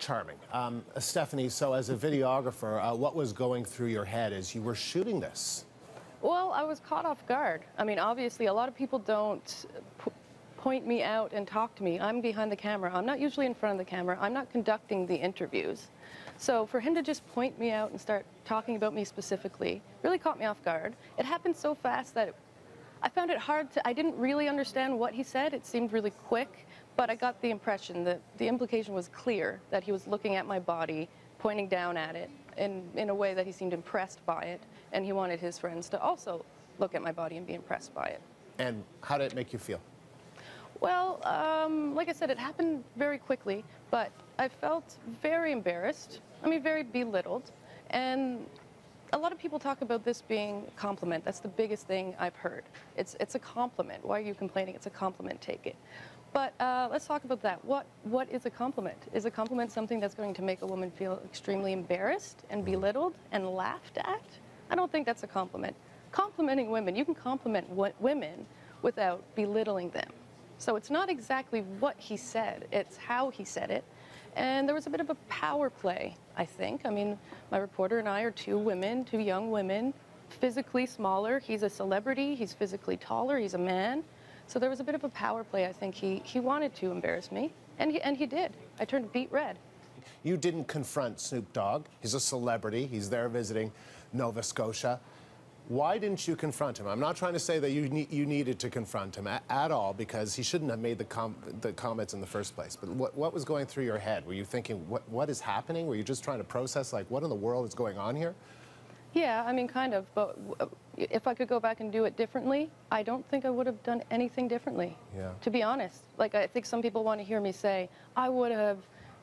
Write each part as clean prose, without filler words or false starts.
Charming. Stephanie, so as a videographer, what was going through your head as you were shooting this? Well, I was caught off guard. I mean, obviously, a lot of people don't point me out and talk to me. I'm behind the camera. I'm not usually in front of the camera. I'm not conducting the interviews. So for him to just point me out and start talking about me specifically really caught me off guard. It happened so fast that I found it hard to, I didn't really understand what he said. It seemed really quick, but I got the impression that the implication was clear, that he was looking at my body, pointing down at it in a way that he seemed impressed by it, and he wanted his friends to also look at my body and be impressed by it. And how did it make you feel? Well, like I said, it happened very quickly, but I felt very embarrassed. I mean, very belittled. And a lot of people talk about this being a compliment. That's the biggest thing I've heard. It's a compliment. Why are you complaining? It's a compliment. Take it. But let's talk about that. What is a compliment? Is a compliment something that's going to make a woman feel extremely embarrassed and belittled and laughed at? I don't think that's a compliment. Complimenting women, you can compliment women without belittling them. So it's not exactly what he said, it's how he said it. And there was a bit of a power play, I think. I mean, my reporter and I are two women, two young women, physically smaller. He's a celebrity, he's physically taller, he's a man. So there was a bit of a power play. I think he wanted to embarrass me, and he did. I turned beet red. You didn't confront Snoop Dogg. He's a celebrity. He's there visiting Nova Scotia. Why didn't you confront him? I'm not trying to say that you needed to confront him at all, because he shouldn't have made the comments in the first place. But what was going through your head? Were you thinking, what is happening? Were you just trying to process, like, what in the world is going on here? Yeah, I mean, kind of. But if I could go back and do it differently, I don't think I would have done anything differently, to be honest. Like, I think some people want to hear me say, I would have,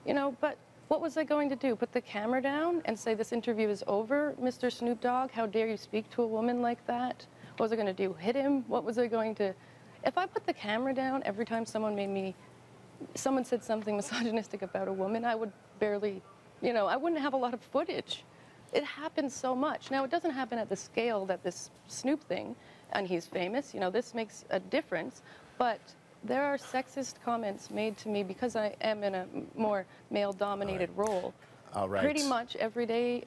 you know, but what was I going to do? Put the camera down and say, this interview is over, Mr. Snoop Dogg? How dare you speak to a woman like that? What was I going to do? Hit him? What was I going to... If I put the camera down every time someone said something misogynistic about a woman, I would barely, you know, I wouldn't have a lot of footage. It happens so much. Now, it doesn't happen at the scale that this Snoop thing, and he's famous, you know, this makes a difference, but there are sexist comments made to me because I am in a more male-dominated role. All right. Pretty much every day,